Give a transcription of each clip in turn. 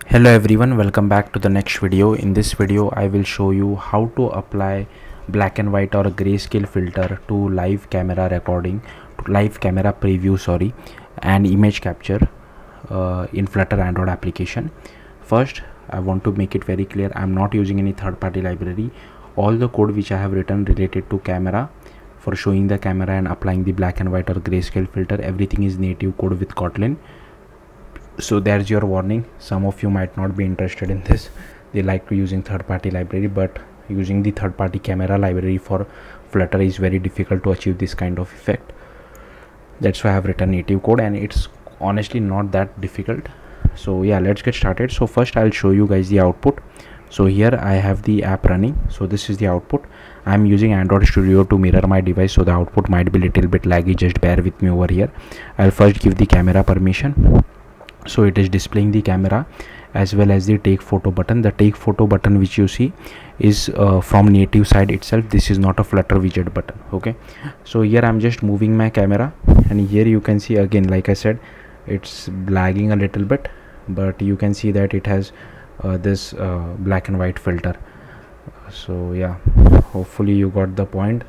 Hello everyone, welcome back to the next video. In this video I will show you how to apply black and white or grayscale filter to live camera recording, to live camera preview and image capture in Flutter Android application. First I want to make it very clear, I am not using any third-party library. All the code which I have written related to camera, for showing the camera and applying the black and white or grayscale filter, everything is native code with Kotlin. So there's your warning, some of you might not be interested in this. They like to using third-party library, but using the third-party camera library for Flutter is very difficult to achieve this kind of effect. That's why I have written native code, and it's honestly not that difficult. So yeah, let's get started. So first I'll show you guys the output. So here I have the app running. So this is the output. I'm using Android Studio to mirror my device, so the output might be little bit laggy, just bear with me over here. I'll first give the camera permission. So it is displaying the camera as well as the take photo button. The take photo button which you see is from native side itself. This is not a Flutter widget button. Okay, so here I'm just moving my camera, and here you can see again, like I said, it's lagging a little bit, but you can see that it has this black and white filter. So yeah, hopefully you got the point.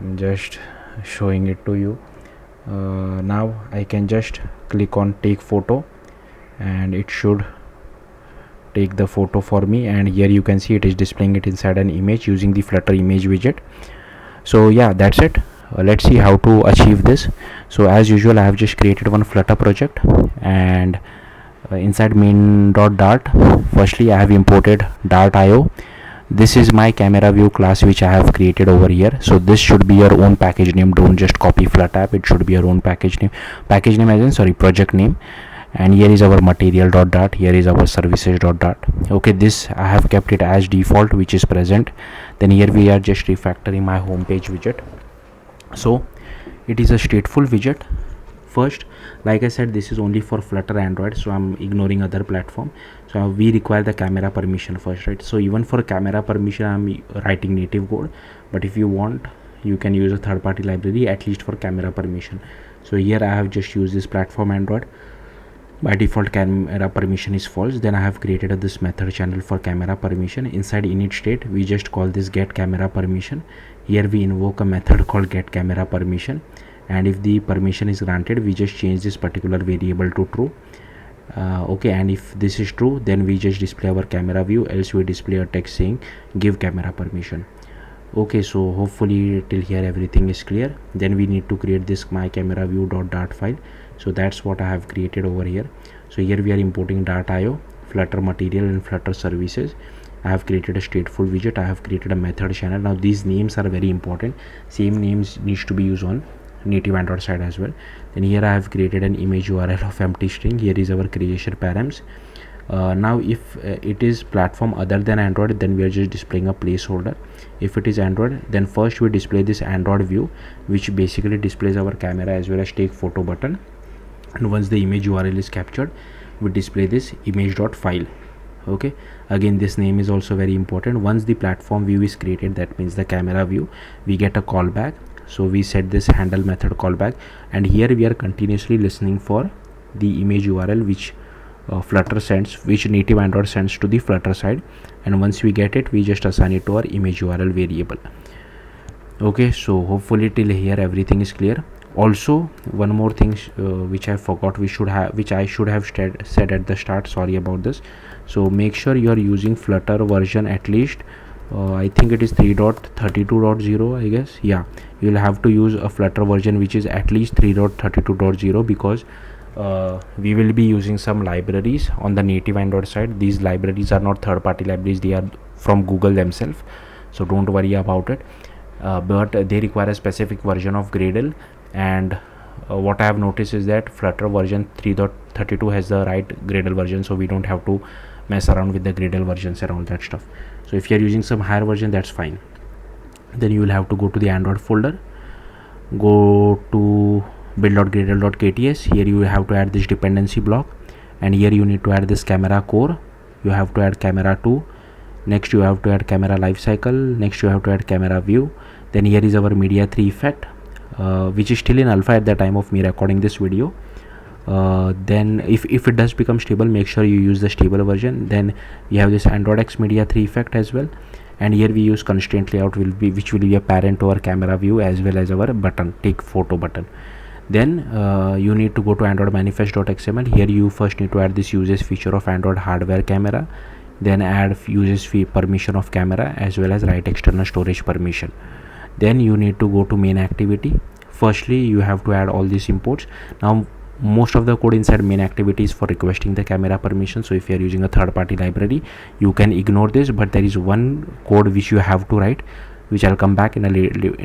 I'm just showing it to you. Now I can just click on take photo, and it should take the photo for me, and here you can see it is displaying it inside an image using the Flutter image widget. So yeah, that's it. Let's see how to achieve this. So as usual, I have just created one Flutter project, and inside main.dart, firstly I have imported dart.io. This is my camera view class which I have created over here. So this should be your own package name. Don't just copy Flutter app, it should be your own package name as in project name. And here is our material.dart, here is our services.dart. okay, this I have kept it as default, which is present. Then here we are just refactoring my home page widget. So it is a stateful widget. First, like I said, this is only for Flutter Android, so I'm ignoring other platform. So we require the camera permission first, right? So even for camera permission I'm writing native code, but if you want, you can use a third-party library at least for camera permission. So here I have just used this platform Android. By default camera permission is false. Then I have created this method channel for camera permission. Inside init state we just call this get camera permission. Here we invoke a method called get camera permission, and if the permission is granted, we just change this particular variable to true. Okay, and if this is true, then we just display our camera view, else we display a text saying give camera permission. Okay, so hopefully till here everything is clear. Then we need to create this my camera view.dart file. So that's what I have created over here. So here we are importing dart.io, Flutter material, and Flutter services. I have created a stateful widget. I have created a method channel. Now these names are very important. Same names needs to be used on native Android side as well. Then here I have created an image URL of empty string. Here is our creation params. Now if it is platform other than Android, then we are just displaying a placeholder. If it is Android, then first we display this Android view, which basically displays our camera as well as take photo button. And once the image URL is captured, we display this image.file. okay, again this name is also very important. Once the platform view is created, that means the camera view, we get a callback. So we set this handle method callback, and here we are continuously listening for the image URL which Flutter sends, which native Android sends to the Flutter side, and once we get it, we just assign it to our image URL variable. Okay, so hopefully till here everything is clear. Also one more thing which I forgot, which I should have said at the start, sorry about this. So make sure you are using Flutter version at least I think it is 3.32.0, I guess. Yeah, you will have to use a Flutter version which is at least 3.32.0, because we will be using some libraries on the native Android side. These libraries are not third-party libraries, they are from Google themselves, so don't worry about it. But they require a specific version of Gradle, and what I have noticed is that Flutter version 3.32 has the right Gradle version, so we don't have to mess around with the Gradle versions and all that stuff. So if you are using some higher version, that's fine. Then you will have to go to the Android folder, go to build.gradle.kts. here you have to add this dependency block, and here you need to add this camera core. You have to add camera 2. Next you have to add camera lifecycle. Next you have to add camera view. Then here is our media 3 effect, which is still in alpha at the time of me recording this video. Then if it does become stable, make sure you use the stable version. Then we have this Android X Media 3 effect as well, and here we use constraint layout which will be a parent to our camera view as well as our button, take photo button. Then you need to go to Android manifest.xml. Here you first need to add this uses feature of Android hardware camera, then add uses permission of camera as well as write external storage permission. Then you need to go to main activity. Firstly you have to add all these imports. Now most of the code inside main activity is for requesting the camera permission, so if you are using a third-party library you can ignore this, but there is one code which you have to write, which I'll come back in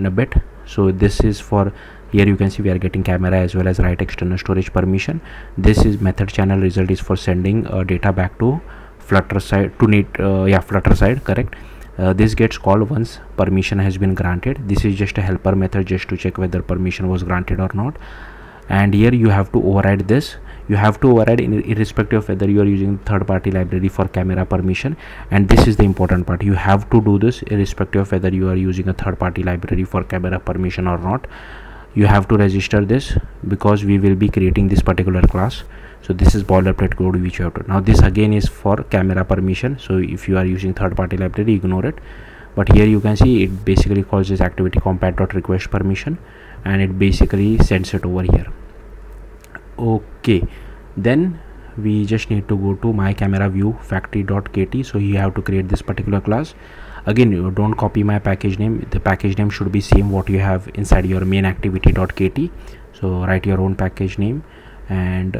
a bit. So this is for, here you can see we are getting camera as well as write external storage permission. This is method channel result is for sending data back to Flutter side to need Flutter side, correct. This gets called once permission has been granted. This is just a helper method just to check whether permission was granted or not. And here you have to override this. You have to override irrespective of whether you are using third-party library for camera permission, and this is the important part. You have to do this irrespective of whether you are using a third-party library for camera permission or not. You have to register this because we will be creating this particular class. So this is boilerplate code which you have to. Now this again is for camera permission, so if you are using third-party library, ignore it. But here you can see it basically calls this activity compat.request permission, and it basically sends it over here. Okay, then we just need to go to my camera view factory.kt. so you have to create this particular class. Again, you don't copy my package name. The package name should be same what you have inside your main activity.kt. so write your own package name, and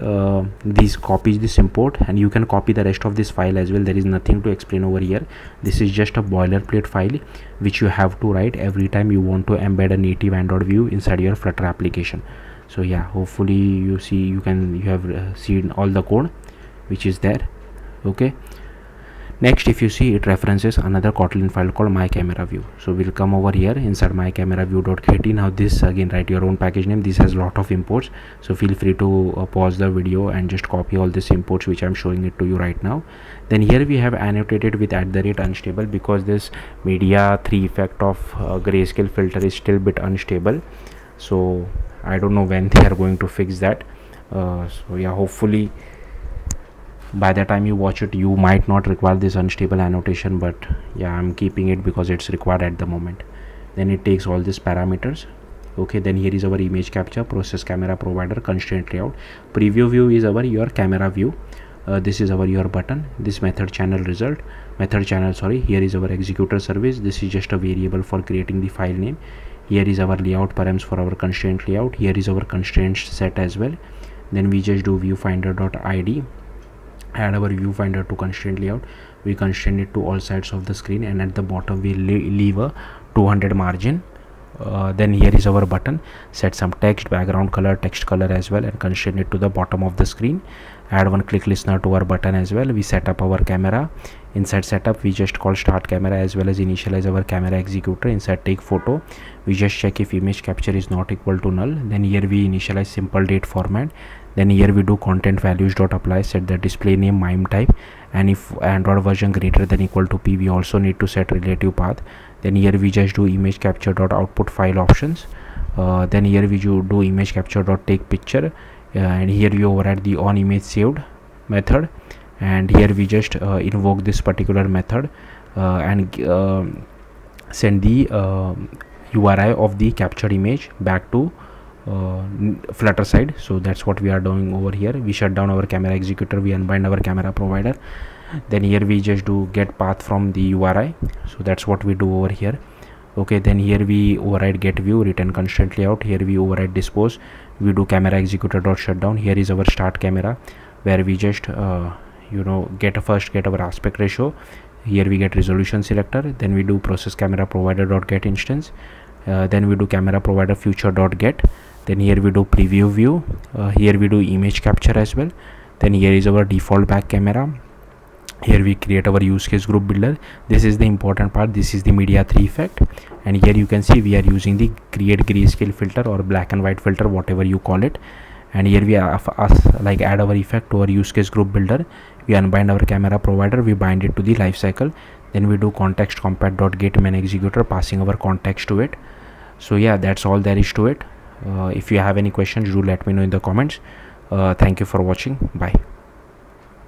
this copies this import, and you can copy the rest of this file as well. There is nothing to explain over here. This is just a boilerplate file which you have to write every time you want to embed a native Android view inside your Flutter application. So yeah, hopefully you have seen all the code which is there. Okay, next if you see, it references another Kotlin file called my camera view. So we'll come over here inside my camera view.kt. now this again, write your own package name. This has lot of imports, so feel free to pause the video and just copy all these imports which I'm showing it to you right now. Then here we have annotated with @unstable because this media 3 effect of GrayScale filter is still bit unstable, so I don't know when they are going to fix that. So yeah, hopefully by the time you watch it you might not require this unstable annotation, but yeah, I'm keeping it because it's required at the moment. Then it takes all these parameters. Okay, then here is our image capture, process camera provider, constraint layout, preview view is our your camera view. This is our your button, this method channel result, here is our executor service. This is just a variable for creating the file name. Here is our layout params for our constraint layout. Here is our constraint set as well. Then we just do viewfinder.id, add our viewfinder to constraint layout. We constrain it to all sides of the screen, and at the bottom we leave a 200 margin. Then here is our button, set some text, background color, text color as well, and constrain it to the bottom of the screen. Add one click listener to our button as well. We set up our camera. Inside setup we just call start camera as well as initialize our camera executor. Inside take photo we just check if image capture is not equal to null. Then here we initialize simple date format. Then here we do content values dot apply, set the display name mime type, and if Android version greater than equal to p, we also need to set relative path. Then here we just do image capture dot output file options. Then here we do image capture dot take picture, and here we override the on image saved method, and here we just invoke this particular method and send the URI of the captured image back to Flutter side. So that's what we are doing over here. We shut down our camera executor, we unbind our camera provider. Then here we just do get path from the URI. So that's what we do over here. Okay, then here we override get view, return constraint layout. Here we override dispose, we do camera executor dot shutdown. Here is our start camera, where we just get our aspect ratio. Here we get resolution selector. Then we do process camera provider dot get instance. Then we do camera provider future dot get. Then here we do preview view. Here we do image capture as well. Then here is our default back camera. Here we create our use case group builder. This is the important part. This is the media 3 effect, and here you can see we are using the create grayscale filter or black and white filter, whatever you call it. And here we add our effect to our use case group builder. We unbind our camera provider, we bind it to the lifecycle. Then we do context compat.get main executor, passing our context to it. So yeah, that's all there is to it. If you have any questions, do let me know in the comments. Thank you for watching. Bye.